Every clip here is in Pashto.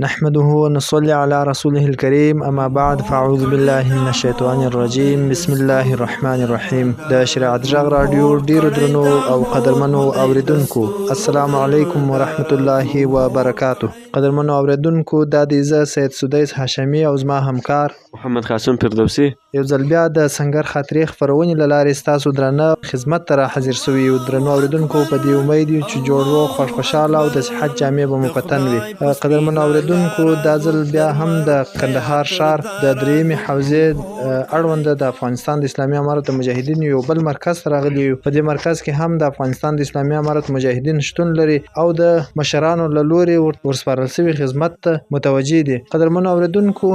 نحمده ونصلي على رسوله الكريم اما بعد فاعوذ بالله من الشیطان الرجیم بسم الله الرحمن الرحیم. د شریعت غږ رادیو ډیرو درنو او قدرمنو اوریدونکو السلام علیکم ورحمت الله وبرکاته. قدرمنو اوریدونکو دا د زه سید سدیس هاشمی او زما همکار محمد قاسم فردوسی یو ځل بیا د سنگر خاطرې خپرونې له لارې ستاسو درنه خدمت ته را حاضر سوي یو. درنو اوریدونکو په دې امید یو چې جوړ روغ خوشحاله او د صحت جامې به مو په تن وي. قدرمنو اوریدونکو دا ځل بیا هم د کندهار ښار د درېیمې حوزې اړونده د افغانستان د اسلامي امارت مجاهدینو یو بل مرکز ته راغلي یو. په دې مرکز کې هم د افغانستان د اسلامي امارت مجاهدین شتون لري او د مشرانو له لورې ورسپارل شوي خدمت ته متوجه دي. قدرمنو اوریدونکو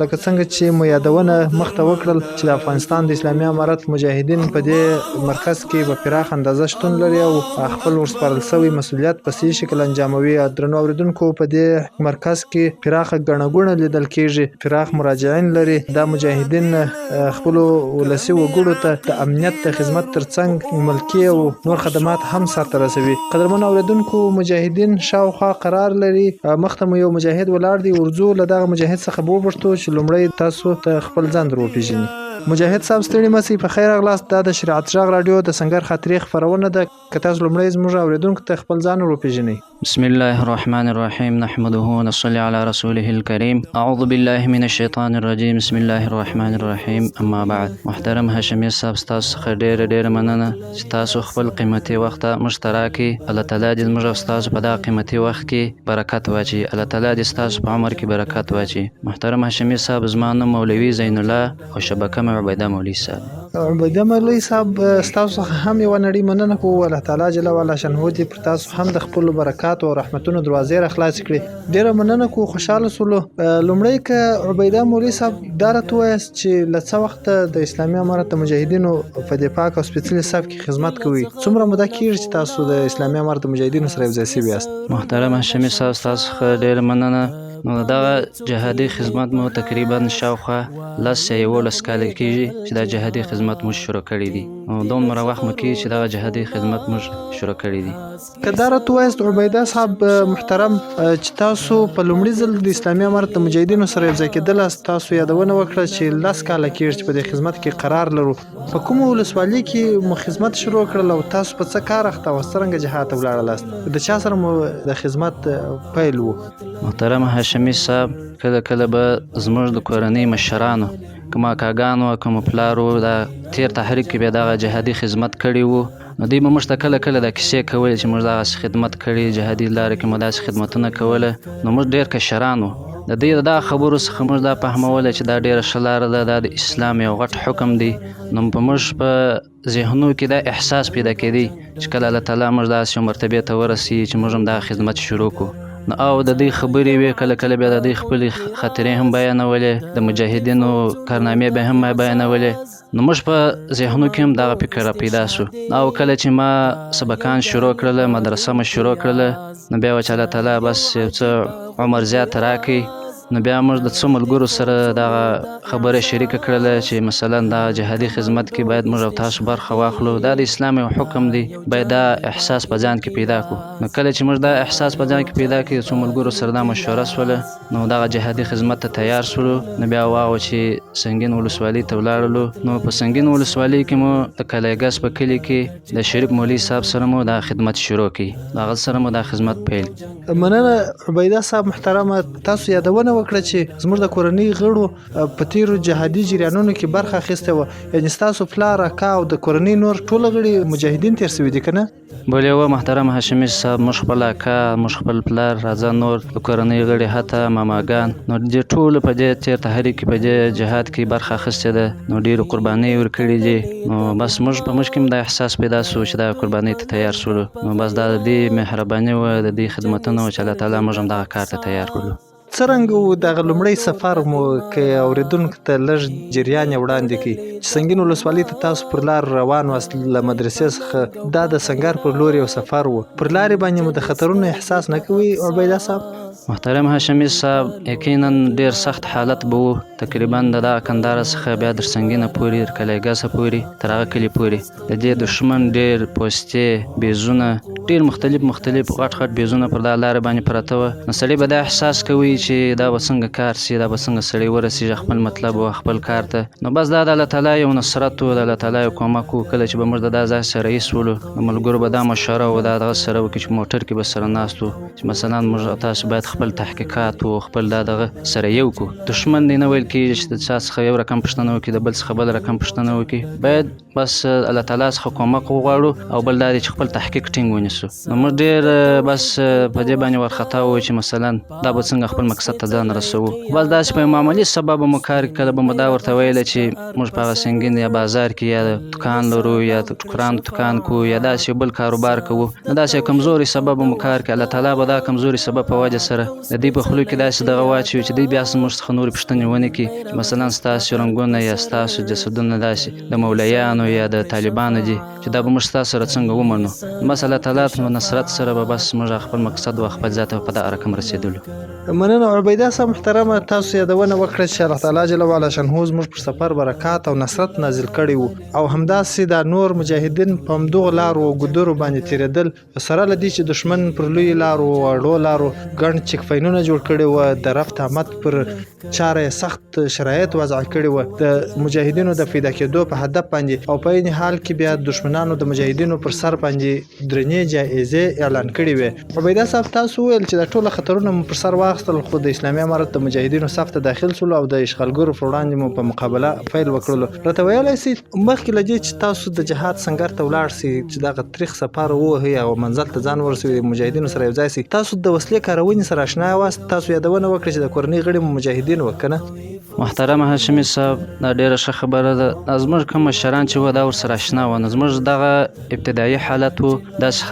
لکه څنګه چې مو یادونه مخته وکړل چې د افغانستان د اسلامي امارت مجاهدین په دې مرکز کې په پراخ اندازه شتون لري او خپل ورسپارل شوی مسؤلیت په صحیح شکل انجاموي. درنو اوریدونکو په دې مرکز کې پراخه ګڼه ګوڼه لیدل کیږي، پراخ مراجعین لري. دا مجاهدین خپل ولسي وګړو ته د امنیت د خدمت ترڅنګ ملکي او نور خدمات هم سرته رسوي. قدرمنو اوریدونکو مجاهدین شاوخوا قرار لري. مخته مو یو مجاهد ولاړ دی، ورځو له دغه مجاهد څخه به وپوښتو چې لومړی تاسو ته خپل ځان در وپېژنئ. مجاهد صاحب ستړي مسئ، په خیر راغلاست. دا د شریعت غږ راډیو د سنگر خاطرې خپرونه ده. که تاسو لومړی زموږ اوریدونکو ته خپل ځان ور وپېژنئ. بسم الله الرحمن الرحیم نحمده ونصلي على رسوله الكريم. اعوذ بالله من الشیطان الرجیم بسم الله الرحمن الرحیم. اما بعد. محترم هاشمی صاحب تاسو څخه ډېره مننه چې تاسو خپل قیمتي وخت موږ ته راکړئ. الله تعالی دې زموږ او ستاسو په دغه قیمتي وخت کې برکت واچوي. الله تعالی دې ستاسو په عمر کې برکت واچوي. محترم هاشمی صاحب زما نوم مولوي زین الله او شبکه مې عبیده مولوي صاحب. عبیده مولوي صاحب ستاسو څخه هم یوه نړۍ مننه کوو. الله تعالی جل وعلا شانه دې پر تاسو هم د خپلو برکاتو او رحمتونو دروازې را خلاصې کړي. ډېره مننه کوو، خوشحاله سولو. لومړی که عبیده مولوي صاحب دا راته ووایاست چې له څه وخته د اسلامي امارت د مجاهدینو په دې پاک او سپېڅلي صف کې خدمت کوئ؟ څومره موده کېږي چې تاسو د اسلامي امارت د مجاهدینو سره یوځای سوي یاست؟ محترم هاشمي صاحب ستاسو څخه ډېره مننه. نو دغه جهادي خدمت مو تقریبا شاوخوا 11 کاله کېږي چې دا جهادي خدمت مو شروع کړی دي. نو دومره وخت مو کېږي چې دا جهادي خدمت مو شروع کړی دي. که دا راته ووایاست عبیده صاحب محترم چې تاسو په لومړي ځل د اسلامي امارت د مجاهدینو سره یوځای کېدلاست، تاسو یادونه وکړه چې 10 کاله کېږي چې په دې خدمت کې قرار لرو. په کومه ولسوالۍ کې مو خدمت شروع کړل او تاسو په څه کار اخته او څرنګه جهاد ته ولاړلاست؟ د چا سره مو د خدمت پیل و؟ محترم هاشمي صاحب کله به زموږ د کورنۍ مشرانو کوم اکاګانو کوم پلارو دا تیر تحریک کې به دغه جهادي خدمت کړی وو. نو دوی به موږ ته کله د کیسې کولې چې موږ دغسې خدمت کړی، جهادي لارې کې مو داسې خدمتونه کوله. نو موږ ډېر کشران وو. د دوی د دغه خبرو څخه موږ دا فهموله چې دا ډېره ښه لاره ده، دا د اسلام یو غټ حکم دی. نو په موږ په ذهنو کې دا احساس پیدا کېدی چې کله الله تعالی موږ داسې یو مرتبې ته ورسوي چې موږ هم دغه خدمت شروع کړو. نو او د دوی خبرې وې، کله بیا د دوی خپلې خاطرې هم بیانولې، د مجاهدینو کارنامې به هم بیانولې. نو موږ په ذهنو کې هم دغه فکر را پیدا شو. او کله چې ما سبقان شروع کړله، مدرسه مو شروع کړله، نو بیا و چې الله تعالی بس یو څه عمر زیات راکړي، نو بیا موږ د څو ملګرو سره دغه خبره شریکه کړله چې مثلا دا جهادي خدمت کې باید موږ او تاسو برخه واخلو. دا د اسلام یو حکم دی، باید دا احساس په ځان کې پیدا کړو. نو کله چې موږ دا احساس په ځان کې پیدا کړو، څو ملګرو سره دا مشوره شوله، نو دغه جهادي خدمت ته تیار شولو. نو بیا واغو چې سنګین ولسوالۍ ته ولاړلو. نو په سنګین ولسوالۍ کې مو د کلیګس په کلي کې د شریف مولوي صاحب سره مو دا خدمت شروع کړي. هغه سره مو دا خدمت پیل. مننه عبیده صاحب محترمه. تاسو یادونه وکړه چې زموږ د کورنۍ غړو په تیرو جهادي جریانونو کې برخه اخیستې وه. یعنې ستاسو پلار، اکا او د کورنۍ نور ټوله غړي مجاهدین تېر سوي دي که نه؟ بلې وه محترم هاشمي صاحب، موږ خپل اکا، موږ خپل پلار، راځه نور د کورنۍ غړي، حتی ماماګان، نو دې ټولو په دې تېر تحریک کې په دې جهاد کې برخه اخیستې ده. نو ډېرو قربانۍ ورکړي دي. نو بس موږ په موږ کې هم دا احساس پیدا شو چې دا قربانۍ ته تیار شولو. نو بس دا د دې مهرباني وه، د دې خدمتونه وه چې الله تعالی موږ هم دغه کار ته تیار کړلو. څرنګه و دغه لومړی سفر مو که اوریدونکو ته لږ جریان یې وړاندې کړي چې سنګین ولسوالۍ ته تاسو پر لار روان واست له مدرسې څخه؟ دا د سنګر پر لور یو سفر و. پر لارې باندې مو د خطرونو احساس نه کوئ عبیده صاحب؟ محترم هاشمي صاحب یقینا ډېر سخت حالت به و. تقریبا د دغه کندهار څخه بیا در سنګینه پورې، تر کلیګسه پورې، تر هغه کلي پورې د دې دښمن ډېر پوستې، بیزونه ډېر مختلف غټ بیزونه پر دا لارې باندې پراته وه. نو سړی به دا احساس کوي چې دا به څنګه کار سي، دا به څنګه سړی ورسېږي خپل مطلب او خپل کار ته. نو بس دا د الله تعالی یو نصرت و، د الله تعالی یو کومک و. کله چې به موږ د دا ځای سره ایسولو د ملګرو به دا مشوره و دا دغه سره وکړي چې موټر کې به سره ناست وو چې مثلا موږ تاسو باید خپل تحقیقات و خپل دا دغه سره یو کړو. دښمن دی نه ویل کېږي چې د چا څخه یو رقم پوښتنه وکړي، د بل څخه بل رقم پوښتنه وکړي. باید بس الله تعالی څخه کومک وغواړو او بل دا دی چې خپل تحقیق ټینګ ونیسو. نو موږ ډېر بس په دې باندې وارخطا وو چې مثلا دا به څنګه خپل مقصد ته ځان رسوو. بس داسې په معمولي سبب مو کار کله به مو دا ورته ویله چې موږ په هغه سنګین یا بازار کې یا دکان لرو یا د ټوکرانو دکان کوو یا داسې یو بل کاروبار کوو، نو داسې کمزوري سبب مو کار کوي. الله تعالی به دا کمزوري سبب په وجه سره د دې په خولو کې داسې دغه واچوي چې دوی بیا موږ څخه نورې پوښتنې ونه کړي چې مثلا ستاسو رنګونه یا ستاسو جسدونه داسې د مولیانو یا د طالبانو دي چې دا به موږ ستاسو سره څنګه ومنو. بس الله تعالی په نصرت سره به بس موږ خپل مقصد او خپل ذات په دا رقم رسېدلو. مننه عبیده صاحب محترمه، تاسو یادونه وکړه چې الله تعالی جل وعلا شانه زموږ پر سفر برکات او نصرت نازل کړي وو او همداسې دا نور مجاهدین په همدغو لارو او ګودرو باندې تیرېدل، سره له دې چې دښمن پر لوی لارو او وړو لارو ګڼ چیک پاینونه جوړ کړي وو، د رفت آمد پر چاره سخت شرایط وضع کړي وو د مجاهدینو د پیدا کېدو په هدف باندې، او په عین حال کې بیا دښمنانو د مجاهدینو پر سر باندې درنې جایزې اعلان کړي وې. عبیده صاحب تاسو ویل چې د ټولو خطرونو مو پر سر واخیستل، خو د اسلامي امارت د مجاهدینو صف ته داخل شول او د اشغالګرو پر وړاندې مو په مقابله پیل وکړلو. راته ویلی سئ مخکې له دې چې تاسو د جهاد سنګر ته ولاړ سئ چې دغه تریخ سفر ووهئ او منزل ته ځان ورسوئ، د مجاهدینو سره یو ځای سئ، تاسو د وسلې کارونې سره اشنا یاست. تاسو یادونه وکړه چې د کورنۍ غړي مو مجاهدین وو که نه؟ محترم هاشمي صاحب دا ډیره ښه خبره ده. زموږ کوم مشران چې وو دا ورسره اشنا وو، نو زموږ دغه ابتدایي حالت و، داسې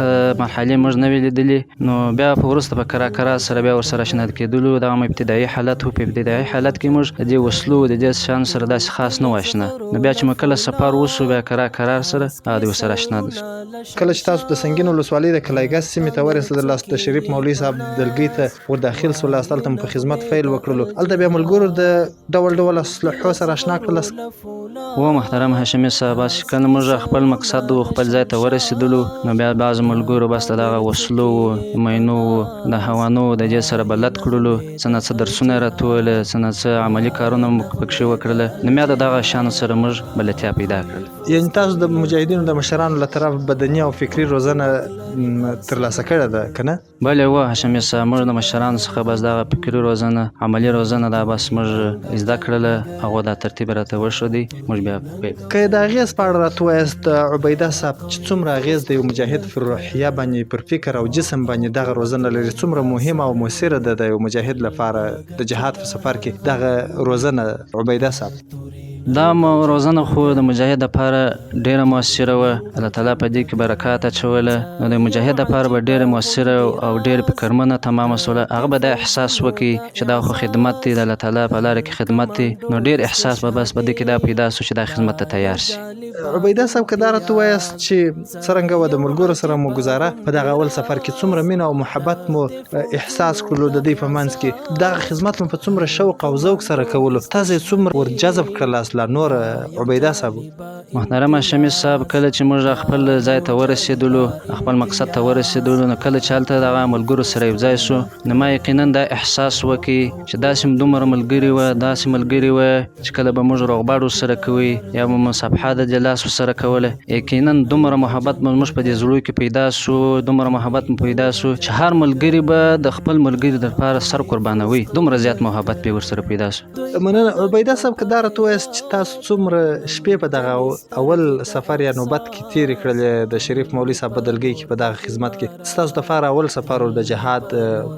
مرحلې موږ نه وې لیدلې. نو بیا په وروسته په کرا سره بیا ورسره اشنا کېدلو. دغه ابتدایي حالت و، په ابتدایي حالت کې موږ د دې وسلو د دې شیانو سره داسې خاص نه و اشنا. نو بیا چې مو کله سفر وسو بیا کرا سره د ورسره اشنا ده. کله چې تاسو د سنګین ولسوالۍ د کلایګس سیمې ته ورسېدل، د شریف مولوي صاحب دلګۍ ته ور داخل سول، هلته مو په خدمت پیل وکړلو، هلته بیا ملګرو د ډول اسلحو سره اشنا کړلست؟ و محترم هاشمي صاحب، چې کله موږ خپل مقصد و خپل ځای ته ورسېدلو، نو بیا بعض ملګرو بس دغه وسلو مینو د هوانو د دې سره بلد کړلو، څه نه څه درسونه یې راته وویل، څه نه څه عملي کارونه مو پکښې وکړله. نو بیا د دغه شیانو سره موږ بلدتیا پیدا کړل. یعنې تاسو د مجاهدینو د مشرانو له طرف بدني او فکري روزنه ترلاسه کړې ده که نه؟ بله و هاشمي صاحب، موږ د مشرانو څخه بس دغه فکري روزنه عملي روزنه دا بس موږ زده کړله، هغو دا ترتیب راته وښودی. موږ بیا که د اغېز په اړه راته ووایاست عبیده صاحب چې څومره اغېز د یو مجاهد پر روحیه باندې، پر فکر او جسم باندې دغه روزنه لري، څومره مهمه او مؤثره ده د یو مجاهد لپاره د جهاد په سفر کې دغه روزنه عبیده صاحب؟ دا روزنه خو د مجاهد لپاره ډیره مؤثره وه. الله تعالی په دې کې برکات اچوله. نو د مجاهد لپاره به ډیره مؤثره او ډیره فکرمنه تمامه سوله. هغه به دا احساس وکړي چې دا خو خدمت دی، د الله تعالی په لاره کې خدمت دی. نو ډیر احساس به بس په دې کې دا پیدا سو چې دا خدمت ته تیار شي. عبیده صاحب که دا راته ووایاست چې څرنګه وه د ملګرو سره مو ګزاره په دغه اول سفر کې، څومره مینه او محبت مو احساس کړلو د دوی په منځ کې، دغه خدمت مو په څومره شوق او ذوق سره کولو، تاسو یې څومره ورجذب کړلاست لا نور عبیده صاحب؟ محترم هاشمي صاحب، کله چې موږ خپل ځای ته ورسېدلو، خپل مقصد ته ورسېدلو، نو کله چې هلته دغه ملګرو سره یو ځای سو، نو ما یقینا دا احساس وکړي چې داسې دومره ملګري وه، داسې ملګري وه چې کله به موږ روغبړ ورسره کوي یا به مصافحه د جلاس ورسره کوله، یقینا دومره محبت موږ په دې زړو کې پیدا سو، دومره محبت مو پیدا سو چې هر ملګري به د خپل ملګري دپاره سر قربانوي. دومره زیات محبت پې ورسره پیدا سو. مننه عبیده صاحب، که دا راته ووایاست چې تاسو څومره شپې په دغه اول سفر یا نوبت کې تیرې کړلې د شریف مولوي صاحب په دلګۍ کې په دغه خدمت کې، ستاسو دپاره اول سفر د جهاد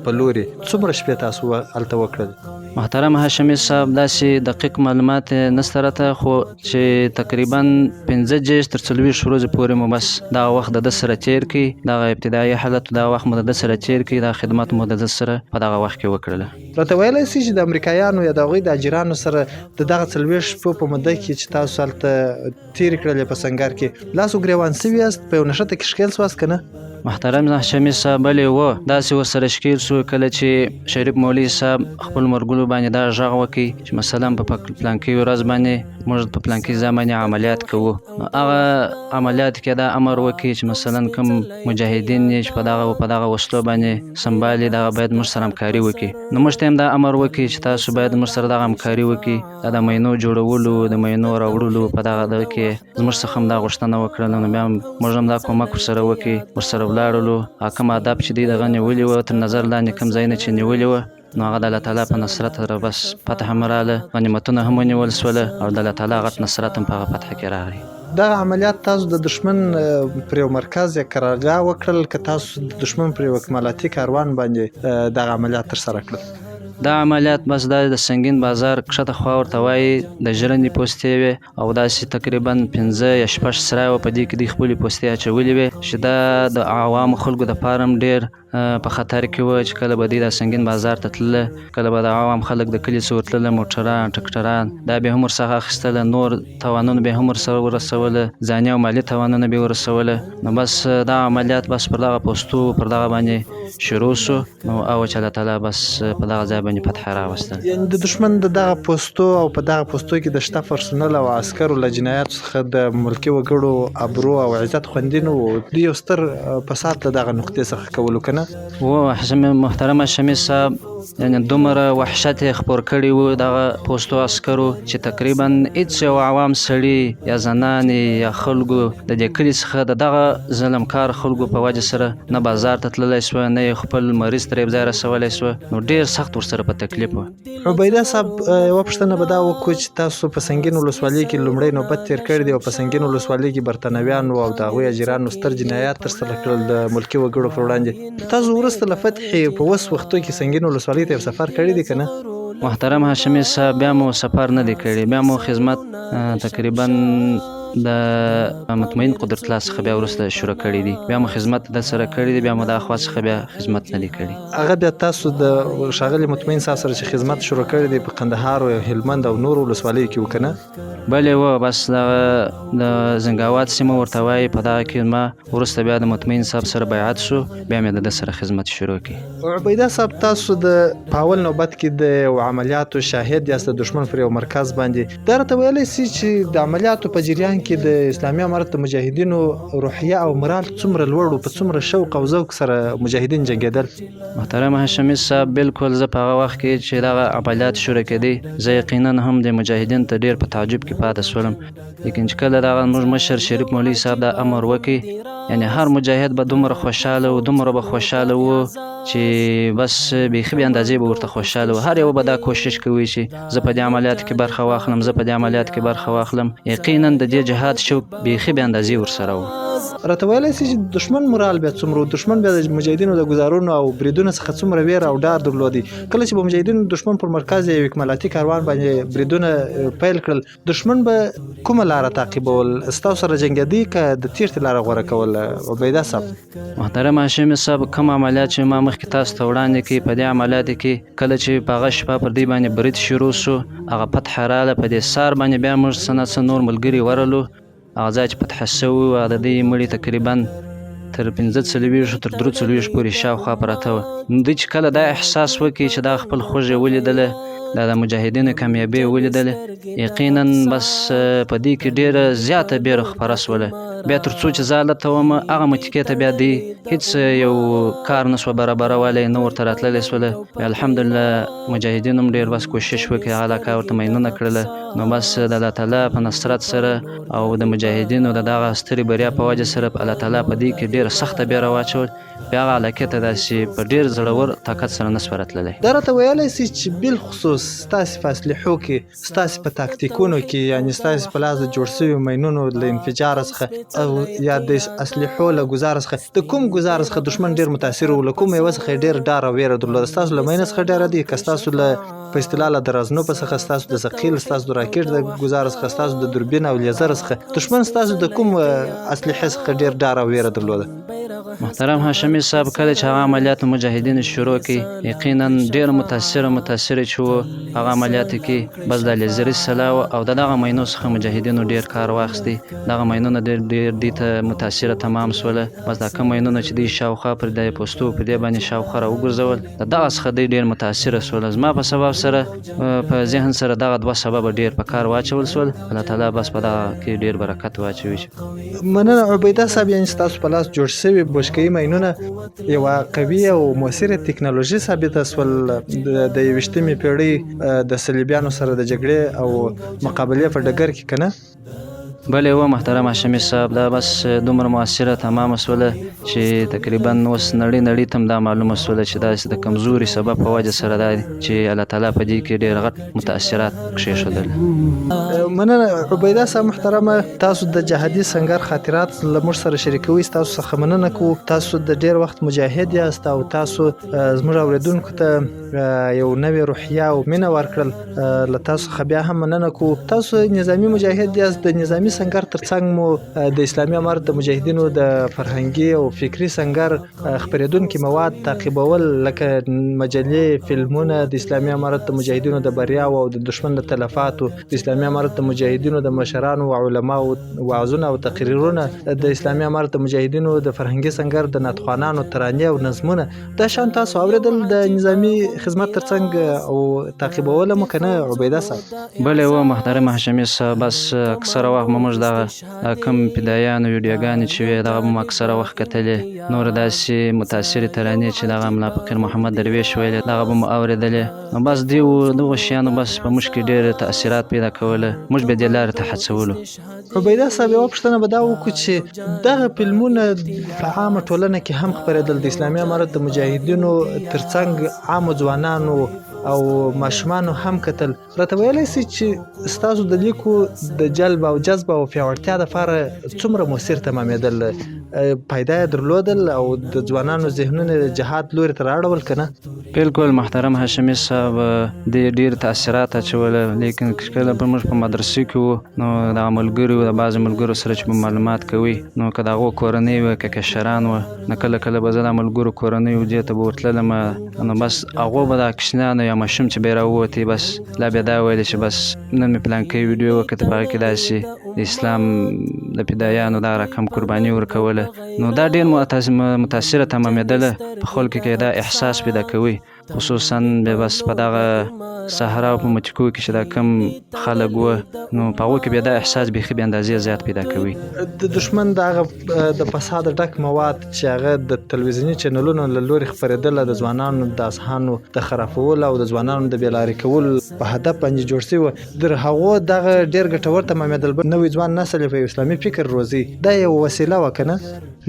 په لوري څومره شپې تاسو هلته وکړل؟ محترم هاشمي صاحب، داسې دقیق معلومات نشته راته، خو چې تقریبا 15 تر 40 ورځې پورې مو بس دغه وخت د ده سره تیر کړي، دغه ابتدایي حالت دغه وخت مو د ده سره تیر کړي، دا خدمت مو د ده سره په دغه وخت کې وکړله. راته ویلی سئ چې د امریکایانو یا د هغوی د اجیرانو سره د دغه 40 شپو په موده کې چې تاسو هلته تیرې کړلې په سنګر کې، لاس وګرېوان سوي یاست، په یو نښته کې ښکېل سواست که نه؟ محترم هاشمي صاحب بلې و داسې ورسره ښکېل شو کله چې شریف مولوي صاحب خپل مرګلو باندې دا غږ وکړي چې مثلا په پلانکي ورځ باندې موږ په پلانکي ځای باندې عملیات کوو. نو هغه عملیات کې دا امر وکړي چې مثلا کوم مجاهدین چې په دغه وسلو باندې سنبالي دغه باید موږ سره همکاري وکړي. نو موږ ته هم دا امر وکړي چې تاسو باید موږ سره دغه همکاري وکړي. دا د مینو جوړولو د مینو راوړلو په دغه کې زموږ څخه هم دا غوښتنه وکړله. نو بیا موږ هم دا کومک ورسره وکړي، ورسره ولاړلو. کوم هدف چې دوی دغه نیولي وو تر نظر لاندې کوم ځایونه چې نیولي وو نو هغه د الله تعالی په نصرت سره بس فتح هم راغله، غنیمتونه هم ونیول سوله او د الله تعالی غټ نصرت هم په هغه فتح کې راغی. دغه عملیات تاسو د دشمن پر یو مرکز یا قرارګاه وکړل که تاسو د دشمن پر یو اکمالاتي کاروان باندې دغه عملیات ترسره کړل؟ دا عملیات بس د سنگین بازار کښته خوا ورته وایي د ژرندې پوستې وې او داسې تقریبا 15 یا 6 سرای په دې کې د خپلې پوستې اچولې وې چې دا د عوامو خلکو د پاره ډېر په خطر کې و چې کله به دوی د سنگین بازار ته تلله، کله به د عوام خلک د کلي څخه ورتلله، موټران ټکټران دا به هم ورڅخه اخیستله، نور تاوانونه به هم ورسره ورسوله، ځاني او مالي تاوانونه به ورسوله. نو بس دا عملیات بس پر دغه پوستو پر دغه باندې شروع شو. نو او چې الله تعالی بس په دغه ځای باندې فتح راوستل. یعنې د دشمن د دغه پوستو او په دغه پوستو کې د شته پرسونل او عسکرو له جنایاتو څخه د ملکي وګړو ابرو او عزت خوندي نه و. دوی یو ستر فساد له دغه نقطې څخه کولو که نه؟ محترم هاشمي صاحب یعنې دومره وحشت یې خپور کړي وو دغه پوستو عسکرو چې تقریبا هېڅ یو عوام سړي یا زنانې یا خلکو د دې کلي څخه د دغه ظلمکار خلکو په وجه سره نه بازار ته تللی سوه، نه یې خپل مریض ترې یو ځای رسولی سوه. نو ډېر سخت ورسره په تکلیف و. عبیده صاحب یوه پوښتنه به دا وکړو چې تاسو په سنګین ولسوالۍ کې لومړی نوبت تېر کړی دی او په سنګین ولسوالۍ کې برتانویانو او د هغوی اجیرانو ستر جنایات ترسره کړل د ملکي وګړو پر وړاندې. تاسو وروسته له فتحې په اوس وختو کې سنګین ولسوالۍ ته یو سفر کړی دی که نه؟ محترم هاشمي صاحب بیا مو سفر نه دی کړی، بیا مو خدمت تقریبا د مطمئن قدرت الله څخه بیا وروسته شروع کړی دی. بیا مو خدمت د سره کړی دی، بیا مو د اخوا څخه بیا خدمت نه دی کړی. هغه بیا تاسو د ښاغلي مطمئن صاحب سره چې خدمت شروع کړی دی په قندهار او هلمند او نورو ولسوالیو کې و که نه؟ بلې و بس د زنګاوات سیمه ورته وایي په دغه کې ما وروسته بیا د مطمئن صاحب سره بیعت شو، بیا مې د ده سره خدمت شروع کړي. عبیده صاحب تاسو په اول نوبت کې د یو عملیاتو شاهد یاست د دشمن پر یو مرکز باندې. دا راته ویلی سي چې د عملیاتو په جریان کې د اسلامي امارت د مجاهدینو روحیه او مرال څومره لوړ و، په څومره شوق او ذوق سره مجاهدین جنګېدل؟ محترم هاشمي صاحب بالکل زه په هغه وخت کې چې دغه عملیات شروع کېدی زه یقینا هم د مجاهدین ته ډېر په تعجب کې پاتې شولم. لیکن چې کله دغه زموږ مشر شریف مولوي صاحب دا امر وکړي یعنې هر مجاهد به دومره خوشحاله و دومره به خوشحاله و چې بس بیخي بې اندازې به ورته خوشحاله و. هر یو به دا کوشش کوي چې زه په دې عملیاتو کې برخه واخلم، زه په دې عملیاتو کې برخه واخلم. یقینا د دې جهاد شوق بیخي بې اندازې ورسره و. راته ویلی سي چې دشمن مورال بیا څومره و، دشمن بیا د مجاهدینو د ګزارونو او بریدونو څخه څومره ویره او ډار درلودی؟ کله چې به مجاهدینو دشمن پر مرکز یو اکمالاتي کاروان باندې بریدونه پیل کړل دشمن به کومه لاره تعقیبول؟ ستاسو سره جنګېدی که د تیښتې لاره غوره کول عبیده صاحب؟ محترم هاشمي صاحب کوم عملیات چې ما مخکې تاسو ته وړاندې کړي په دې عملیاتو کې کله چې په هغه شپه پر دې باندې برید شروع شو هغه فتح راغله، په دې سهار باندې بیا موږ څه نه څه نور ملګري ورلو. هغه ځای چې فتح شوي و د دې مړي تقریبا تر 15 تر 3 پورې شاوخوا پراته وه. دوی چې کله دا احساس وکړي چې دا خپل خوږې ولیدله، دا د مجاهدینو کامیابي ولیدله، یقینا بس په دې کې ډېره زیاته بیره خپره سوله. بیا تر څو چې زه هلته وم هغه متکې ته بیا دی هېڅ یو کار نه سوه برابرولی، نه ورته راتللی سوله. بیا الحمدلله مجاهدینو هم ډېر بس کوشش وکړي، هغه علاقه ورته مینونه کړله. نو بس د الله تعالی په نصرت سره او د مجاهدینو د دغه سترې بریا په وجه سره الله تعالی په دې کې ډېره سخته بیره واچول. بیا هغه علاقې ته داسې په ډېر زړور طاقت سره نه سوه راتللی. دا راته ویلی سي چې بالخصوص ستاسې په اسلحو کې، ستاسې په تاکتیکونو کې، یعنې ستاسې په لاس د جوړ سوي مینونو له انفجاره څخه او یا د اسلحو له ګزاره څخه د کوم ګزاره څخه دشمن ډېر متاثر و، له کوم یوه څخه یې ډېر ډار او ویره درلوده؟ ستاسو له مینه څخه ډېره دی که ستاسو له په اصطلاح له د رازنوپه څخه، ستاسو د ثقیل، ستاسو د راکټ د ګزاره څخه، ستاسو د دوربین او لیزر څخه؟ دشمن ستاسو د کوم اسلحې څخه ډېر ډار او ویره درلوده؟ محترم هاشمي صاحب کله چې هغه عملیات مجاهدین شروع کړي یقینا ډیر متاثر چې وو هغه عملیات کې بس د لیزري سلاو او دغه مینو څخه مجاهدینو ډیر کار واخیستی دغه مینونه ډیر دي ته متاثر تمام سول بس دا کوم مینونه چې دی شاوخه پر د پوسټو په دې باندې شاوخه را وګرځول دغه څخه ډیر متاثر سول زما په سبب سره په ذهن سره دغه دوه سبب ډیر په کار واچول سول الله تعالی بس په دغه کې ډیر برکت واچوي. مننه عبیده صاحب، یعنې ستاسو په لاس جوړ شوي بشکوي ماینونه یوه قوي او مؤثره تکنالوژي ثابته سول د 21مې پیړۍ د صلیبیانو سره د جګړې او مقابلې په ډګر کې، که نه؟ بلې و محترم هاشمي صاحب دا بس دومره مؤثره تمامه سوله چې تقریبا اوس نړۍ ته هم دا معلومه سوله چې داسې د کمزوري سبب په وجه سره دا دی چې الله تعالی په دې کې ډېر غټ متاثرات کښېښودل. مننه عبیده صاحب محترمه، تاسو د جهادي سنګر خاطرات له موږ سره شریکوي، تاسو څخه مننه کوو. تاسو د ډېر وخت مجاهد یاست او تاسو زموږ اوریدونکو ته یو نوې روحیه او مینه ورکړل، له تاسو څخه بیا هم مننه کوو. تاسو نظامي مجاهد یاست، د نظامي سنګر ترڅنګ مو د اسلامي امارت د مجاهدینو د فرهنګي او فکري سنګر خپرېدونکي مواد تعقیبول، لکه مجلې، فلمونه، د اسلامي امارت د مجاهدینو د بریاو او د دشمن د تلفاتو، د اسلامي امارت د مجاهدینو د مشرانو او علماو وعظونه او تقریرونه، د اسلامي امارت د مجاهدینو د فرهنګي سنګر د ناتخوانانو ترانې او نظمونه، دا شان تاسو اوریدل د نظامي خدمت ترڅنګ او تعقیبول مو، که نه عبیده صاحب؟ بلې و محترم هاشمي صاحب، بس اکثره وخت موږ دغه کم فدایانو ویډیوګانې چې وې دغه به مو اکثره وخت کتلې، نور داسې متاثرې ترانې چې دغه ملا فقیر محمد درویش ویلې دغه به مو اورېدلې. نو بس دغو شیانو بس په موږ کې ډېر تاثیرات پیدا کوله، موږ به دې لارې ته هڅولو. عبیده صاحب یوه پوښتنه به دا وکړو چې دغه فلمونه په عامه ټولنه کې هم خپرېدل، د اسلامي امارت د مجاهدینو ترڅنګ عامو ځوانانو او ماشومانو هم کتل، راته ویلی سئ چې ستاسو د لیکو د جلب او جذب او پیاوړتیا دپاره څومره مؤثر تمامېدل؟ پیدا یې درلودل او د ځوانانو ذهنونه د جهاد لوري ته رااړول، که نه؟ بالکل محترم هاشمي صاحب، دې ډېر تاثیرات اچوله، لیکن کله به موږ په مدرسې کې وو نو دغه ملګري د بعضې ملګرو سره چې به معلومات کوي نو که د هغو کورنۍ وه که کشران وه نو کله به زه د ملګرو کورنیو دې ته به ورتللم، نو بس هغو به د کوچنیانو یا ماشوم چې به یې راووتی بس لا بیا دا ویلې چې بس نن مې پلانکۍ ویډیو وکته په هغه کې داسې د اسلام د فدایانو دا رقم قرباني ورکوله، نو دا ډېر متاثره تمامېدله، په خلکو کې دا احساس پیدا کوي، خصوصا بس په دغه صحرا او په متیکو کې چې دا کم خلک وه نو په هغو کې بیا دا احساس بیخي بې اندازې زیات پیدا کوي. د دشمن دغه د فساد ډک مواد چې هغه د تلویزیوني چینلونو له لوري خپرېدله، د ځوانانو د اذهانو د خرافولو او د ځوانانو د بېلارې کولو په هدف باندې جوړ شوي وه، در هغو دغه ډېر ګټور تمامېدل، نوی ځوان نسل په اسلامي فکر روزي، دا یو وسیله وه، که نه؟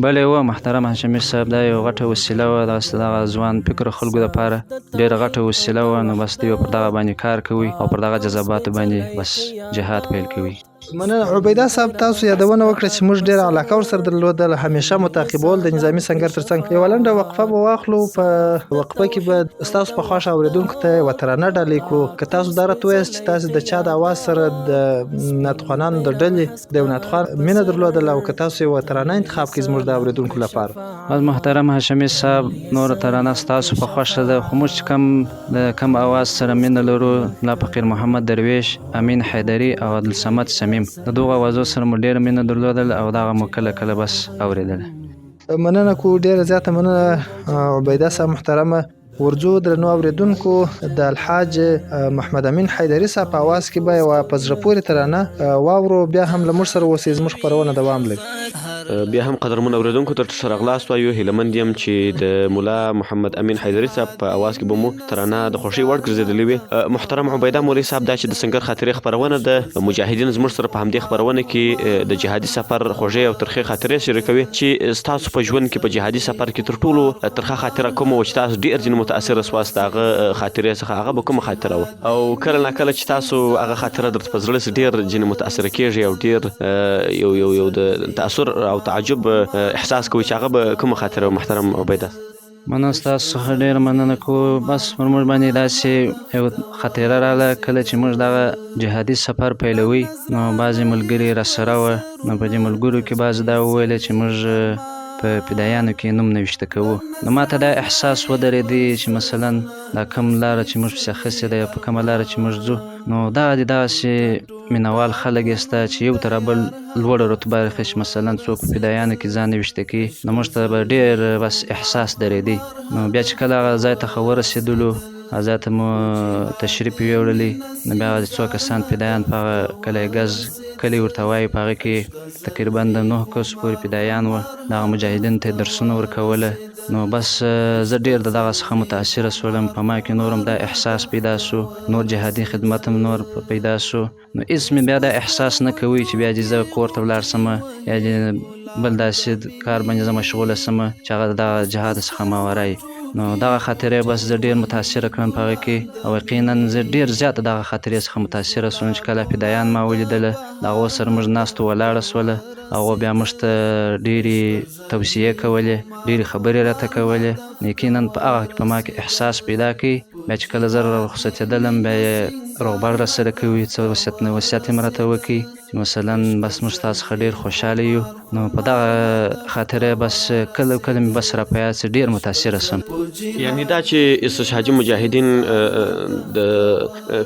بلې و محترم هاشمي صاحب، دا یو غټه وسیله وه، دغه ځوان فکر خلکو دپاره ډېره غټه وسیله وه، نو بس دوی پر دغه باندې کار کوي او پر دغه جذباتو باندې بس جهاد پیل کوي. مننه عبیده صاحب، تاسو یادونه وکړه چې موږ ډېره علاقه ورسره درلودله، همیشه مو تعقیبول د نظامي سنګر ترڅنګ. یوه لنډه وقفه به واخلو، په وقفه کې به ستاسو په خوښه اورېدونکو ته یوه ترانه ډالۍ کړو. که تاسو دا راته ووایاست چې تاسو د چا د اواز سره د ناتخوانانو د ډلې د یو ناتخوان مینه درلودله، او که تاسو یوه ترانه انتخاب کړئ زموږ د اورېدونکو لپاره؟ محترم هاشمي صاحب، نوره ترانه ستاسو په خوښه ده، خو موږ چې د کم اواز سره مینه لرو، ملا فقیر محمد درویش، امین حیدري او عبدالصمد صمیم، د دغو اوازو سره مو ډېره مینه درلودل او دغه مو کله بس اورېدله. مننه کوو، ډېره زیاته مننه عبیده صاحب محترمه. ورځو درنو اورېدونکو، د الحاج محمد امین حیدري صاحب په اواز کې به یوه په زړه پورې ترانه واورو، بیا هم له موږ سره اوسئ، زموږ خپرونه دوام لري. بیا هم قدرمن اورېدونکو ته ښه راغلاست وایو، هیلهمند یم چې د ملا محمد امین حیدري صاحب په اواز کې به مو ترانه د خوښۍ وړ ګرځېدلې وي. محترم عبیده مولوي صاحب، دا چې د سنګر خاطرې خپرونه د مجاهدین زموږ سره په همدې خپرونه کې د جهادي سفر خوږې او ترخې خاطرې شریکوي، چې ستاسو په ژوند کې په جهادي سفر کې تر ټولو ترخه خاطره کومه وه چې تاسو ډېر ځینې متاثره سواست د هغه خاطرې څخه؟ هغه به کومه خاطره وه؟ او کله ناکله چې تاسو هغه خاطره درته په زړه ډېر ځینې متاثره کېږي او ډېر یو د تاثر او تعجب احساس کوي، چې هغه به کومه خاطره وه محترم عبیده؟ مننه ستاسو څخه ډېره مننه کوو. بس پر موږ باندې داسې یو خاطره راغله، کله چې موږ دغه جهادي سفر پیلوي نو بعضې ملګري راسره وه، نو په دې ملګرو کې بعضې دا وویله چې موږ په فدایانو کې نوم نوشته کوو. نو ما ته دا احساس ودرېدی چې مثلا دا کوم لاره چې موږ پسې اخیستې ده یا په کومه لاره چې موږ ځو، نو دغه دي داسې مینوال خلک یې سته چې یو تر بل لوړه رتبه اخلي، چې مثلا څوک په فدایانو کې ځان نوشته کوي، نو موږ ته به ډېر بس احساس درېدی. نو بیا چې کله هغه ځای ته ورسېدلو، ځای ته مو تشریف یوړلې، نو بیا هغه څو کسان فدایان په هغه کلی ګز کلی ورته وایي، په هغه کې تقریبا د 9 کسو پورې فدایان وه. دغه مجاهدینو ته یې درسونه ورکوله. نو بس زه ډېر د دغه څخه متاثره شولم. په ما کې نور هم دا احساس پیدا سو، نور جهادي خدمت هم نور پیدا سو. نو هېڅ مې بیا دا احساس نه کوي چې بیا دې زه کور ته ولاړ سمه یا دې بل داسې کار باندې زه مشغوله سمه چې هغه د دغه جهاد څخه ماوره وي. نو دغه خاطرې بس زه ډېر متاثره کړم په هغه کې، او یقینا زه ډېر زیات دغه خاطرې څخه متاثره سوم چې کله فدایان ما ولیدله، د هغو سره موږ ناستو ولاړه سوله، هغو بیا موږ ته ډېرې توصیې کولې، ډېرې خبرې راته کولې. یقینا په هغه کې په ما کې احساس پیدا کړي. بیا چې کله زه رخصتېدلم، بیا یې روغبړ راسره کوي، څه وصیت یې م راته وکړي چې مثلا بس موږ ستا څخه ډېر خوشحاله یو. نو په دغه خاطره بس کله کله مې بس را په یاد سي ډېر متاثره سم. یعنی دا چې استشهادي مجاهدین د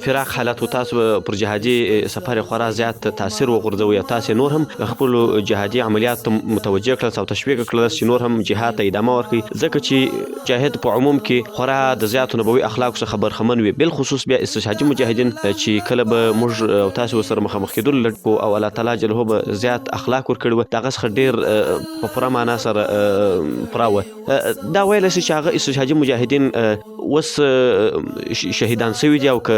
فراق حالت و تاسو پر جهادي سفر خورا زیات تاثیر وغورځوي، یا تاسو نور هم خپل جهادي عملیات متوجه کړل او تشویق کړل چې نور هم جهاد ته ادامه ورکړي، ځکه چې جاهد په عموم کې خورا د زیاتو نبوي اخلاق څخه برخمن وي. بل خصوص بیا استشهادي مجاهدین چې کله به موږ او تاسو سره مخامخ کېدل لټ کو، او الله تعالی جل به زیات اخلاق ورکړي وو، دغه څخه ډېر په پوره معنا سره پوره وه. دا ویلی سي چې هغه استشهادي مجاهدین اوس شهیدان سوي دي او که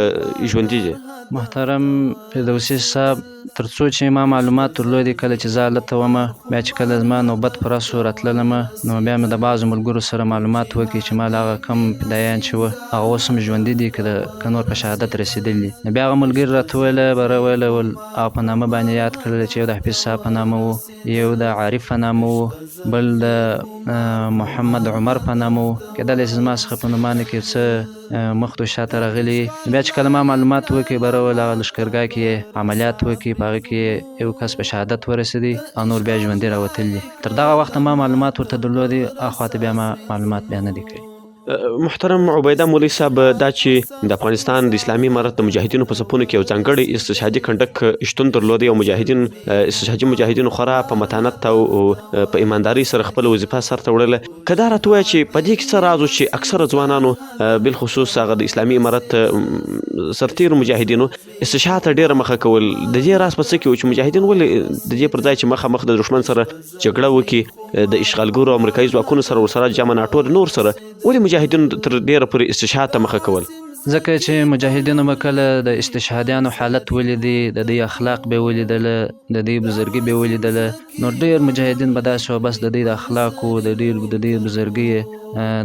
ژوندي دي؟ محترم فردوسي صاحب، تر څو چې ما معلومات درلودې کله چې زه هلته ومه، بیا چې کله زما نوبت پوره سو راتللمه، نو بیا مې د بعضو ملګرو سره معلومات وکړي چې ما له هغه کم فدایان چې وه هغه اوس هم ژوندي دي که نور په شهادت رسېدلي دي. نو بیا هغه ملګري راته ویله بره ویله ول هغه په نامه باندې یاد کړل چې یو د حفیظ صاحب په نامه و، یو د عارف په نامه و، بل د محمد عمر په نامه و. کېدلی چې زما څخه په نومانو کې څه مخ و شاته راغلي. بیا چې کله ما معلومات وکړي بره ول هغه لښکرګاه کې عملیات وکړي، په هغه کې یو کس په شهادت ورسېدی او نور بیا ژوندي راوتلي دي. تر دغه وخته ما معلومات ورته درلودي، اخواته بیا ما معلومات بیا نه دي کړي. محترم عبیده مولوي صاحب، دا چې د افغانستان د اسلامي امارت د مجاهدینو په صفونو کې یو ځانګړی استشهادي کنډک شتون درلودی، او مجاهدین استشهادي مجاهدینو خورا په متانت او په ایمانداري سره خپل وظیفه سرته وړله. که دا راته ووایه چې په دې کې څه راز و چې اکثره ځوانانو بالخصوص هغه د اسلامي امارت سرتیرو مجاهدینو استشهاد ته ډېره مخه کول، د دې راز په څه کې و چې مجاهدین ولې د دې پر ځای چې مخامخ د دښمن سره جګړه وکړي، د اشغالګرو امریکایي ځواکونو سره ورسره جمع ناټو نور سره، ولې مجاهدین تر ډېره پورې استشهاد ته مخه کول؟ ځکه چې مجاهدینو به کله د استشهادیانو حالت ولیدي، د دوی اخلاق به ولیدله، د دوی بزرګي به ولیدله، نو ډېر مجاهدین به داسې وه بس د دوی د اخلاقو د دوی بزرګي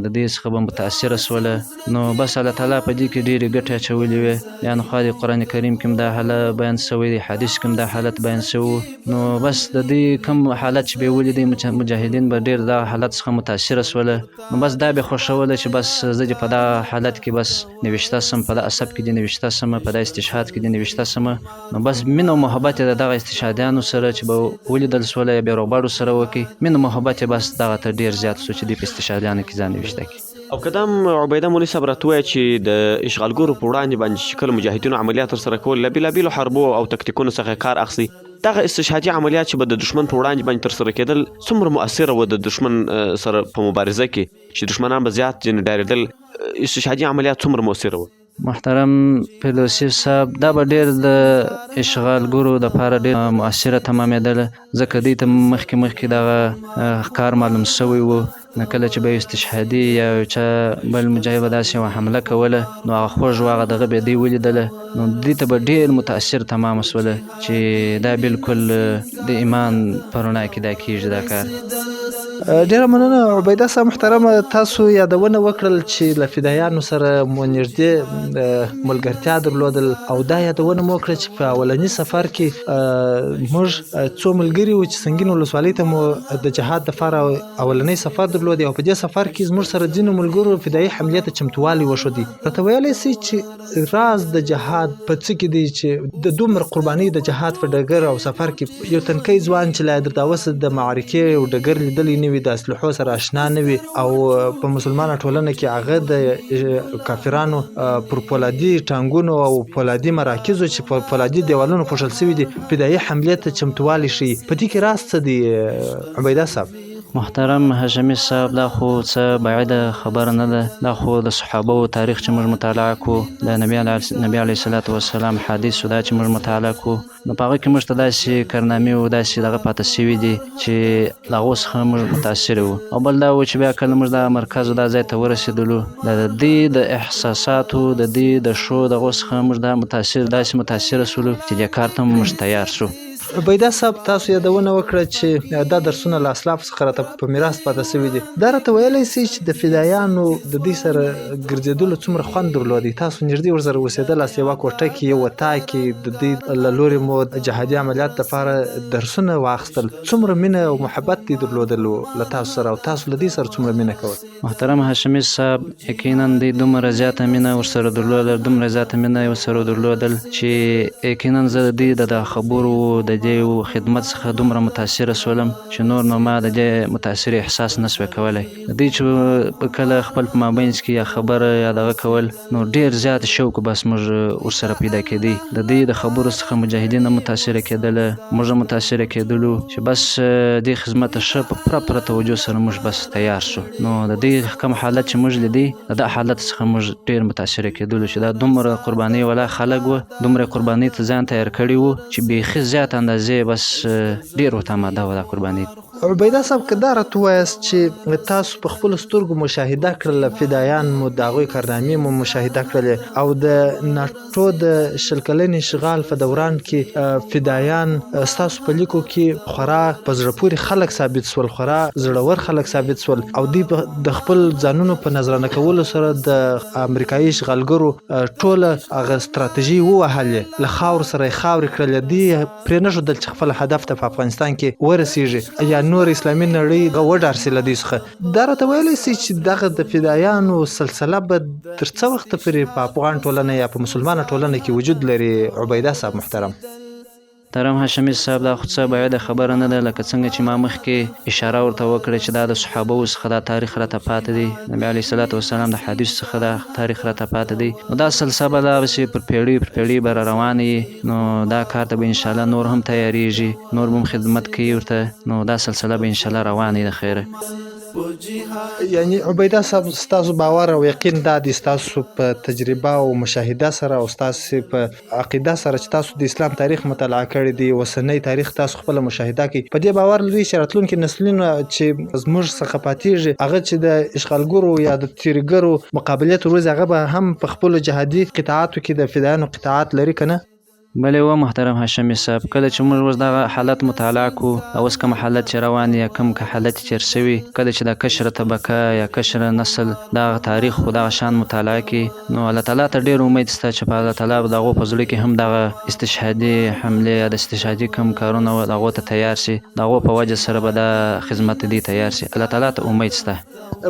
د دې څخه به متاثره سوله. نو بس الله تعالی په دې کې ډېرې ګټې اچولې وې، یعنې خوا د قرآن کریم کې هم دا حالت بیان شوی دی، حدیث کې هم دا حالت بیان شوی. نو بس د دې کوم حالت چې به ولیدي مجاهدین به ډېر دا حالت څخه متاثره سوله. نو بس دا به خوښوله چې بس زه دې په دا حالت کې بس نوشته سم، په دا اصب کې دې نوشته سم، په دا استشهاد کې دې نوشته سم. نو بس مینه او محبت یې د دغه استشهادیانو سره چې به ولیدل سوله یا بیا روغبړو سره وکړي، مینه او محبت یې بس دغه ته ډېر زیات سو چې دوی په استشهادیانو کې ځان نوشته کړي. او کدام عبیده مولوي صاحب راته ووایه چې د اشغالګرو په وړاندې باندې چې کله مجاهدینو عملیات ورسره کول، له بېلابېلو حربو او تکتیکونو څخه کار اخلي، دغه استشهادي عملیات چې به د دښمن په وړاندې باندې ترسره کېدل څومره مؤثره وه د دښمن سره په مبارزه کې، چې دښمنان به زیات ځینې ډارېدل، استشهادي عملیات څومره مؤثره وه؟ محترم فردوسي صاحب، دا به ډېر د اشغالګرو دپاره ډېر مؤثره تمامېدله، ځکه دوی ته مخکې دغه کار معلوم شوی و. نو کله چې به استشهادي یا چا بل مجاهد به داسې یوه حمله کوله، نو هغه خوږ و هغه دغه به دوی ولیدله، نو دوی ته به ډېر متاثر تمامه سوله چې دا بالکل د ایمان په رڼا کې دا کېږي دا کار. ډیره مننه عبیده صاحب محترمه، تاسو یادونه وکړل چې له فدایانو سره مو نږدې ملګرتیا درلودل، او دا یادونه مو وکړه چې په اولني سفر کې موږ څو ملګري وو چې سنګین ولسوالۍ ته مو د جهاد دپاره اولنی سفر درلودی، او په دې سفر کې زموږ سره ځینو ملګرو فدایي حملې ته چمتووالی وښودی. راته ویلی سئ چې راز د جهاد په څه کې دی چې د دومره قربانۍ د جهاد په ډګر او سفر کې یو تنکی ځوان چې لا در دا اوسه د معرکې او ډګر لیدلی نه وي د اسلحو سره آشنا نه وي او په مسلمانه ټولنه کې هغه د کافرانو پر پولادي ټانګونو او پولادي مراکزو چې په پولادي دیوالونو پوښل شوي دي فدایي حملې ته چمتووالی ښیي. په دې کې راز څه دی عبیده صاحب؟ محترم هاشمي صاحب دا خو څه بعیده خبره نه ده. دا خو د صحابو تاریخ چې موږ مطالعه کو، د نبی علیه الصلاة والسلام حدیثو دا چې موږ مطالعه کو، نو په هغه کې موږ ته داسې کارنامې او داسې دغه پاته شوي دي چې له هغو څخه موږ متاثره وو. او بل دا و چې بیا کله موږ دا مرکز دا ځای ته ورسېدلو، د دې د احساساتو د دې د ښو دغو څخه موږ دا داسې متاثره شولو چې دې کار ته موږ تیار شو. عبیده صاحب تاسو یادونه وکړه چې دا درسونه له اسلافو څخه راته په میراث پاته شوي دي. دا راته ویلی سي چې د فدایانو د دې سره ګرځېدلو څومره خوند درلودی؟ تاسو نږدې ورسره اوسېدلاست، یوه کوټه کې یو اطاق کې د دې له لورې مو جهادي عملیات لپاره درسونه واخیستل. څومره مینه او محبت دې درلودلو له تاسو سره او تاسو له دې سره څومره مینه کوئ؟ محترم هاشمي صاحب یقینا دوی دومره زیاته مینه ورسره درلودل، دومره زیاته مینه ورسره درلودل چې یقینا زه د دې د خبرو د دې خدمت څخه دومره متاثره شولم چې نور نو ما د دې متاثر احساس نه شوی کولی. د دې چې کله خپل په مابینځ کې یا خبره یا دغه کول نو ډېر زیات شوق بس موږ ورسره پیدا کېدی. د دې د خبرو څخه مجاهدین متاثره کېدله، موږ متاثره کېدلو چې بس دې خدمت ښه په پوره توجه سره موږ بس تیار شو. نو د دې کوم حالت چې موږ لیدی د دې حالت څخه موږ ډېر متاثره کېدلو چې دا دومره قرباني ولا خلک وو، دومره قرباني ته ځان تیار کړي وو چې بیخي زیات اندازې بس ډېر ورته آماده وه دا قرباني. عبیده صاحب که دا راته ووایاست چې تاسو په خپلو سترګو مشاهده کړله، فدایان مو د هغوی کارنامې مو مشاهده کړلې او د ناټو د شل کلن اشغال په دوران کې فدایان ستاسو په لیکو کې خورا په زړه پورې خلک ثابت سول، خورا زړور خلک ثابت سول او دوی د خپل ځانونو په نظرانه کولو سره د امریکایي اشغالګرو ټوله هغه ستراتیژي ووهلې، له خاورو سره یې خاورې کړلې. دوی پرې نه ښودل چې خپل هدف ته په افغانستان کې ورسېږي یا نور اسلامي نړۍ وډارسي له دوی څخه. دا راته ویلی سي چې دغه د فدایانو سلسله به تر څه وخته پورې په افغان ټولنه یا په مسلمانه ټولنه کې وجود لري عبیده صاحب محترم؟ محترم هاشمي صاحب دا خو څه بعیده خبره نه ده، لکه څنګه چې ما مخکې اشاره ورته وکړه چې دا د صحابو څخه دا تاریخ راته پاتې دی، نبي علیه الصلاة والسلام د حدیث څخه دا تاریخ راته پاتې دی. نو دا سلسله به دغسې پر پیړۍ به را روانه وي، نو دا کار ته به انشاءالله نور هم تیاریږي، نور به هم خدمت کوي ورته، نو دا سلسله به انشاءالله روانه وي د خیره. یعنی عبیده صاحب ستاسو باور او یقین دا دی ستاسو په تجربه او مشاهده سره او ستاسو په عقیده سره چې تاسو د اسلام تاریخ مطالعه کړی دی، اوسنی تاریخ تاسو خپل مشاهده کوي، په دې باور لري چې راتلونکي نسلونه چې زموږ څخه پاتېږي هغه چې د اشغالګرو یا د تیرګرو مقابله ته روزي هغه به هم په خپلو جهادي قطاعاتو کې د فدایانو قطاعات لري که نه؟ بلې و محترم هاشمي صاحب، کله چې موږ اوس دغه حالت مطالعه کو او اوس کوم حالت چې روان یا کوم حالت چې تېر شوي، کله چې دا کشره طبقه یا کشره نسل دغه تاریخ خو دغه شان مطالعه کړي، نو الله تعالی ته ډېر امید شته چې په الله تعالی به د هغو په زړه کې هم دغه استشهادي حملې یا د استشهادي کوم کارونه د هغو ته تیار سي، د هغو په وجه سره به دا خدمت دی تیار سي. الله تعالی ته امید شته.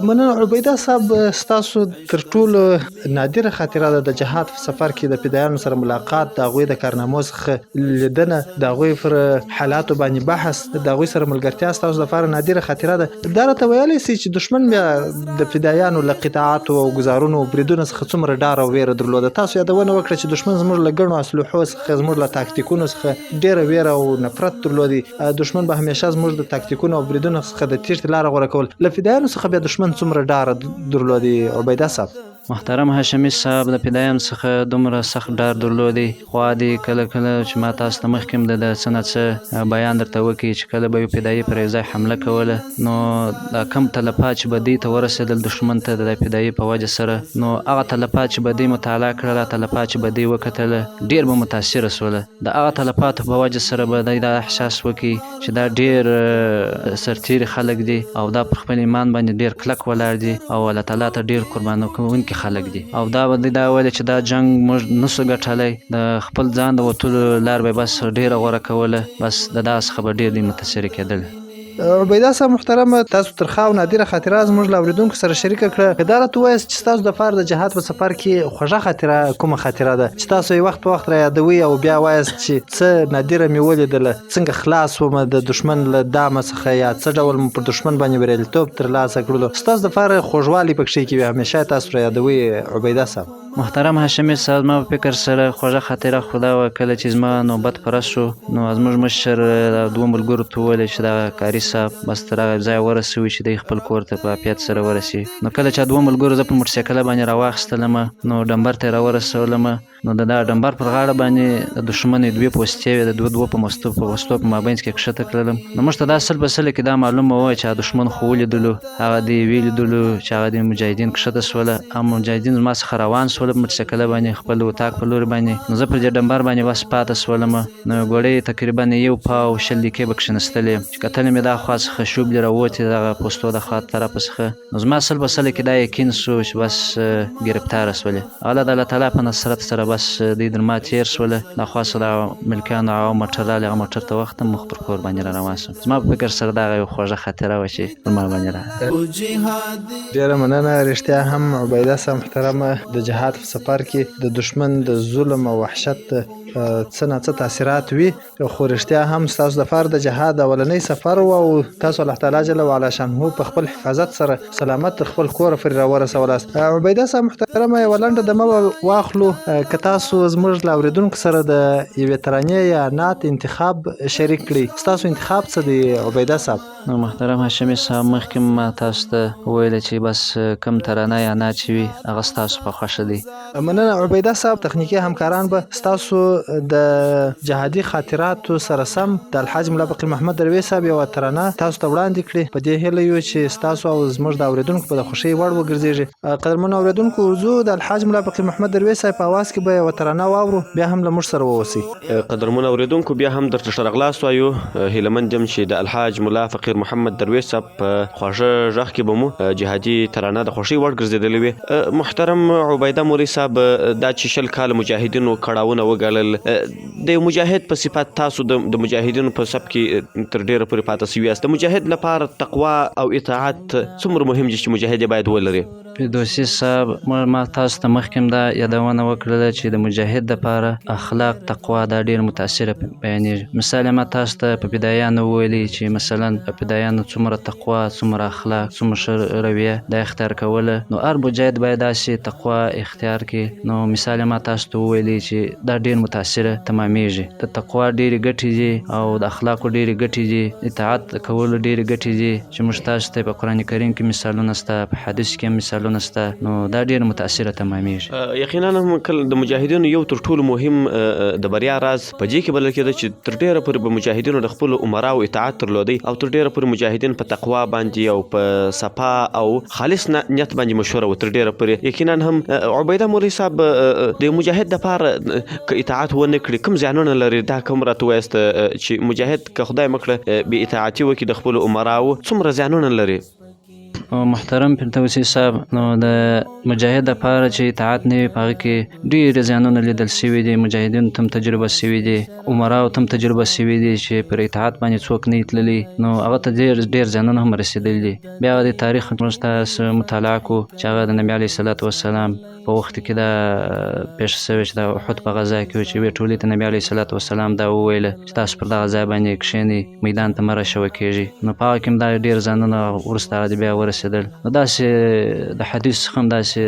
مننه عبیده صاحب، ستاسو تر ټولو نادره خاطره ده د جهاد په سفر کې د فدایانو سره ملاقات، د هغوی د کارنامو څخه لیدنه، د هغوی پر حالاتو باندې بحث، د هغوی سره ملګرتیا ستاسو لپاره نادره خاطره ده. دا راته ویلی سي چې دښمن بیا د فدایانو له قطاعاتو او ګزارونو او بریدونو څخه څومره ډار او ویره درلوده؟ تاسو یادونه وکړه چې دښمن زموږ له ګڼو اسلحو څخه، زموږ له تاکتیکونو څخه ډېره ویره او نفرت درلودي. دښمن به همیشه زموږ د تاکتیکونو او بریدونو څخه د تیښتې لاره غوره کول. له فدایانو څخه بیا دښمن څومره ډار درلودي عبیده صاحب؟ محترم هاشمي صاحب، د فدایانو څخه دومره سخت ډار درلودی، خوا دې کله چې ما تاسو ته مخکې هم د څه نه څه بیان درته وکړي چې کله به یو فدایي پر یو ځای حمله کوله، نو دا کم تلفات چې به دې ته ورسېدل دښمن ته د فدایي په وجه سره، نو هغه تلفات چې به دې مطالعه کړله، تلفات چې به دې وکتله، ډېر به متاثره سوله. د هغه تلفاتو په وجه سره به دی دا احساس وکړي چې دا ډېر سرتیري خلک دي او دا پر خپل ایمان باندې ډېر کلک ولاړ دي او الله تعالی ته ډېر قرباني کوونکي خلک دي. او دا به دا ویل چې دا جنگ موږ نسو ګټلی، د خپل ځان د وتلو لار به بس ډېره غوره کوله، بس د دا څخه به ډېر دی متاثره کېدل. عبیده صاحب محترم، تاسو ترخه او نادره خاطره زموږ له اورېدونکو سره شریکه کړه. که دا راته ووایاست چې ستاسو دپاره د جهاد په سفر کې خوږه خاطره کومه خاطره ده چې تاسو یې وخت په وخت را یادوئ او بیا وایاست چې څه نادره مې ولیدله، څنګه خلاص ومه د دښمن له دامه څخه، یا څه ډول مو پر دښمن باندې بریالیتوب ترلاسه کړلو، ستاسو دپاره خوږوالی پکښې کې وي، همیشه تاسو را یادوئ عبیده صاحب؟ محترم هاشمي صاحب، زما په فکر سره خوږه خاطره خو دا وه کله چې زما نوبت پوره شو نو زموږ مشر دوو ملګرو ته وویل چې دا کاري صاحب بس تر هغه ځایه ورسوي چې دی خپل کور ته په عافیت سره ورسي. نو کله چې دوو ملګرو زه په موټرسایکله باندې راواخیستلمه نو ډمبر ته یې راورسولمه. نو د دا ډمبر پر غاړه باندې د دښمن دوې پوستې وې، د دوه په وسلو په مابینځ کې کښته کړلم. نو موږ ته دا سل په سله کې دا معلومه وه چې دښمن خو ولیدلو، هغه دې ولیدلو چې هغه دې مجاهدین کښته سوله، هم مجاهدین زما څخه روان سوله په موټرسایکله باندې خپل اتاق په لوري باندې. نو زه پر دې ډمبر باندې بس پاته سولمه. نو ګوړې تقریبا 1 پاو 20 دقیقې به کښېنستلې چې کتلې مې دا خوا څخه شوبلې راوتې دغه پوستو د خوا طرفه څخه. نو زما سل په سله کې دا یقین سو چې بس ګرفتاره سولې. الله د الله تعالی په نصرت سره بس دوی در ما تېر سوله. دا خوا څخه د ملکیانو هغه موټر راغلی، هغه موټر ته وختم مخ پر کور باندې را روان سوم. زما په فکر سره دغه یو خوږه خاطره وه چې پر ما باندې راغله. ډېره مننه. رښتیا هم عبیده صاحب محترمه، د جهاد په سفر کې د دښمن د ظلم او وحشت څه نه څه تاثیرات وي، خو رښتیا هم ستاسو دپاره د جهاد اولنی سفر و او تاسو الله تعالی جل وعلا شانه په خپل حفاظت سره سلامت تر خپل کوره پورې راورسولاست. عبیده صاحب محترمه، یوه لنډه دمه به واخلو. که تاسو زموږ له اورېدونکو سره د یوې ترانې یا نعت انتخاب شریک کړئ، ستاسو انتخاب څه دی عبیده صاحب؟ نو محترم هاشمي صاحب، مخکې ما تاسو ته وویله چې بس کم ترانه یا نعت چې وي هغه ستاسو په خوښه دی. مننه عبیده صاحب. تخنیکي همکاران به ستاسو د جهادي خاطراتو سره سم د الحاج ملا فقیر محمد درویش صاحب یوه ترانه تاسو ته وړاندې کړي. په دې هیله یو چې ستاسو او زموږ د اورېدونکو په د خوښۍ وړ وګرځېږي. قدرمنو اورېدونکو، ورځو د الحاج ملا فقیر محمد درویش صاحب په اواز کې به یوه ترانه واورو، بیا هم له موږ سره واوسئ. قدرمنو اورېدونکو، بیا هم درته ښه راغلاست وایو. هیله مند یم چې د الحاج ملا فقیر محمد درویش صاحب په خوږه غږ کې به مو جهادي ترانه د خوښۍ وړ ګرځېدلې وي. محترم عبیده مولوي صاحب، دا چې 20 کاله مجاهدینو کړاوونه وګالل، د یو مجاهد په صفت تاسو د مجاهدینو په صف کې تر ډیره پورې پاته سوي یاست. د مجاهد لپاره تقوا او اطاعت څومره مهم دي چې مجاهد باید ولري؟ فردوسي صاحب، ما تاسو ته مخکې دا یادونه وکړله چې د مجاهد دپاره اخلاق تقوا دا ډېر متاثره بیانېږي. مثال ما تاسو ته په بدایانو وویلي چې مثلا په بدایانو څومره تقوا، څومره اخلاق، څومره ښه رویه دا اختیار کوله. نو هر مجاهد باید داسې تقوا اختیار کړي. نو مثال ما تاسو ته وویلي چې دا ډېر متاثره تمامیږي. د تقوا ډېرې ګټې دي او د اخلاقو ډېرې ګټې دي، اطاعت کولو ډېرې ګټې دي چې موږ تاسو ته په قرآن کریم کې مثالونه شته، په حدیث کې هم مثالونه شته. نو دا ډېر متاثره تمامیږي. یقینا هم کله د مجاهدینو یو تر ټولو مهم د بریا راز په دې کې بلل کېده چې تر ډېره پورې به مجاهدینو د خپلو امراو اطاعت درلودی او تر ډېره پورې مجاهدین په تقوا باندې او په صفا او خالص نیت باندې مشوره و تر ډېره پورې. یقینا هم عبیده مولوي صاحب، د مجاهد دپاره که اطاعت ونه کړي کوم زیانونه لري؟ دا کوم راته ووایاست چې مجاهد که خدای مکړه بې اطاعتي وکړي د خپلو امراو څومره زیانونه لري؟ محترم فردوسي صاحب، نو د مجاهد لپاره چې اطاعت نه وي په هغه کې ډېرې زیانونه لیدل سوي دي. مجاهدینو ته هم تجربه سوي دي، عمراو ته هم تجربه سوي دي چې پر اطاعت باندې څوک نه تللي، نو هغه ته ډېر زیانونه هم رسېدلي دي. بیا د تاریخ موږ تاسو مطالعه کړو چې هغه د نبي علیه الصلاة والسلام په وخت کې دا پېښه سوې چې د احد په غزا کې و چې ویې ټولې ته نبي علیه الصلاة والسلام دا وویله چې تاسو پر دغه ځای باندې کښېنئ، میدان ته مه راشوه کېږي. نو په هغه کې هم دا ډېر زیانونه وروسته هغه بیا ورسېدل. نو داسې د حدیث څخه هم داسې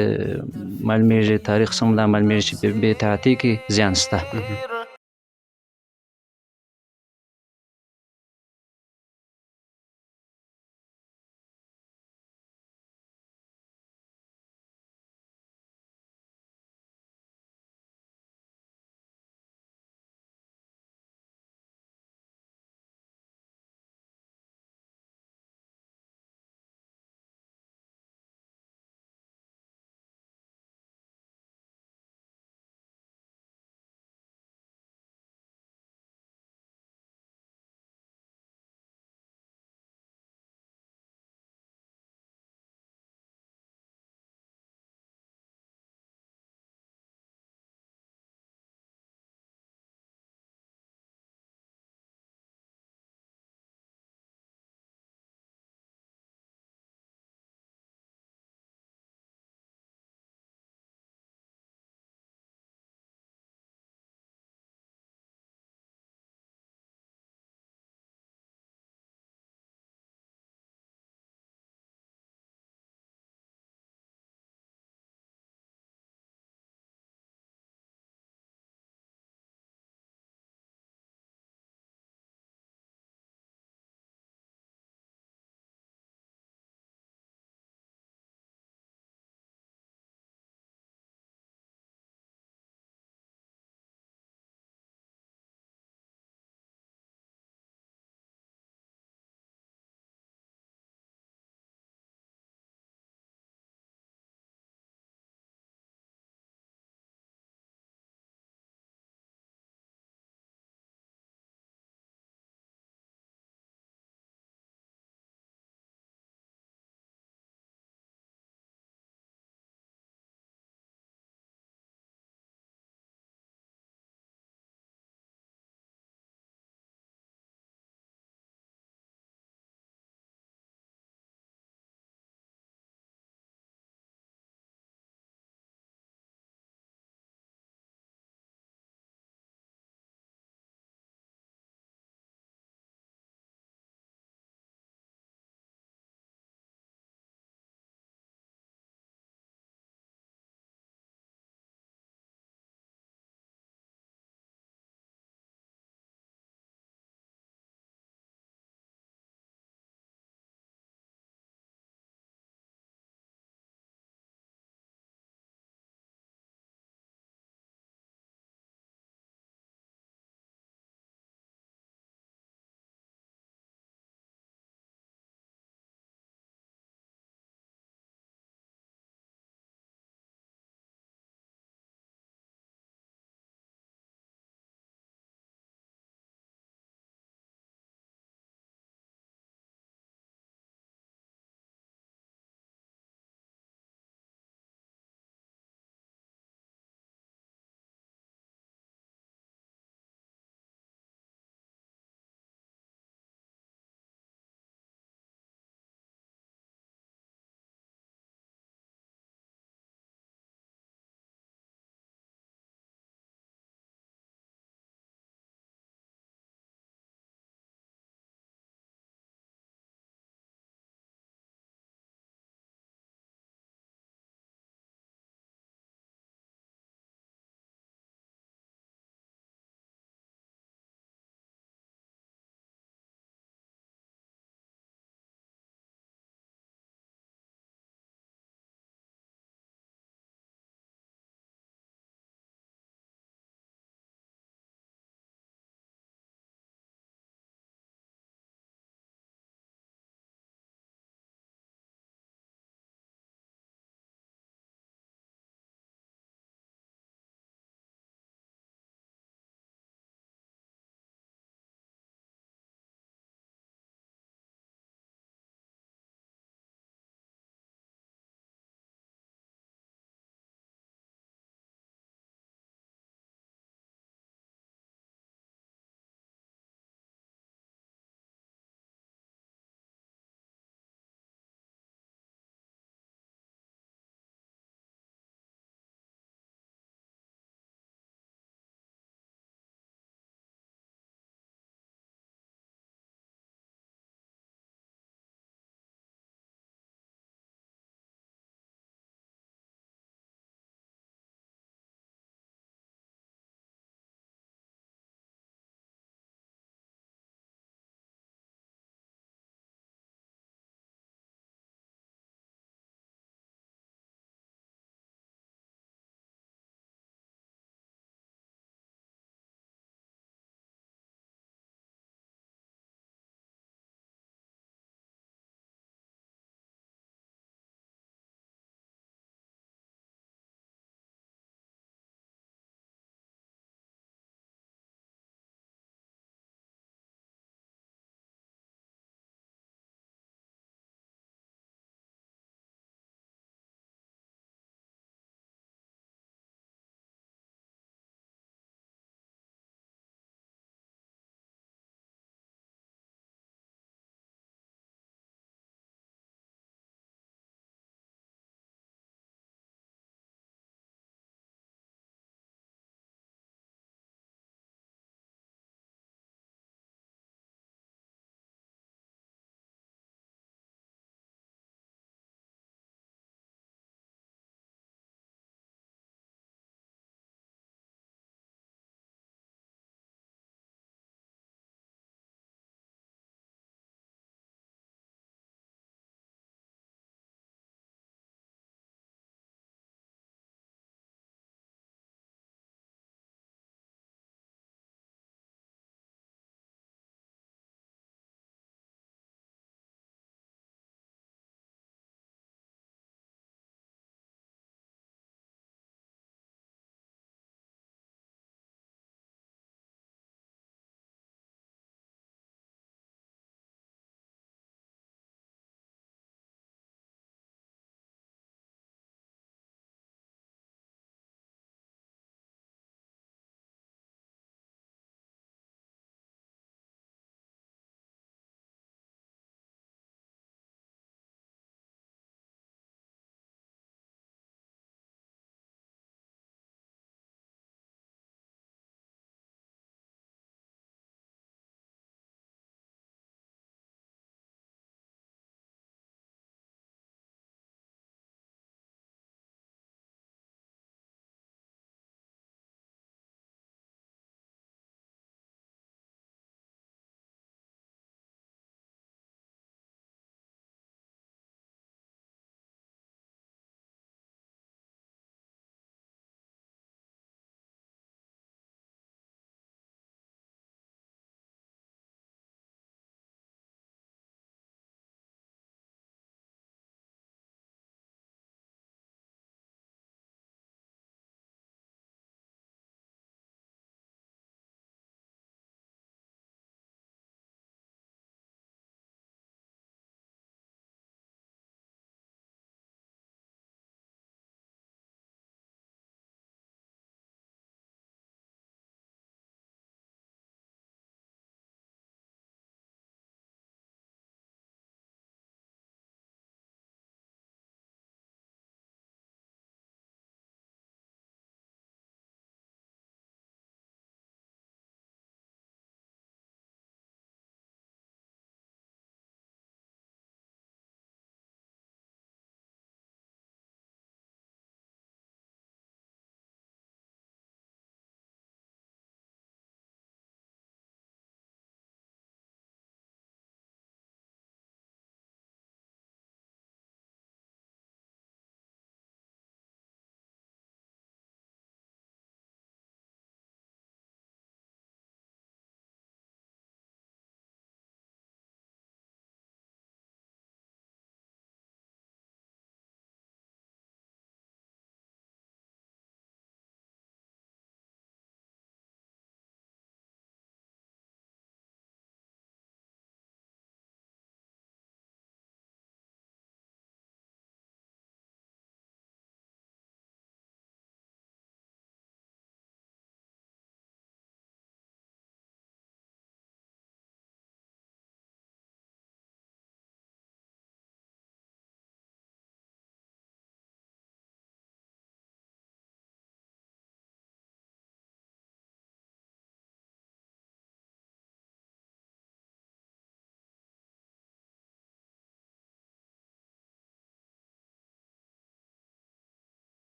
معلومېږي، تاریخ څخه هم دا معلومېږي چې بې اطاعتي کې زیان شته.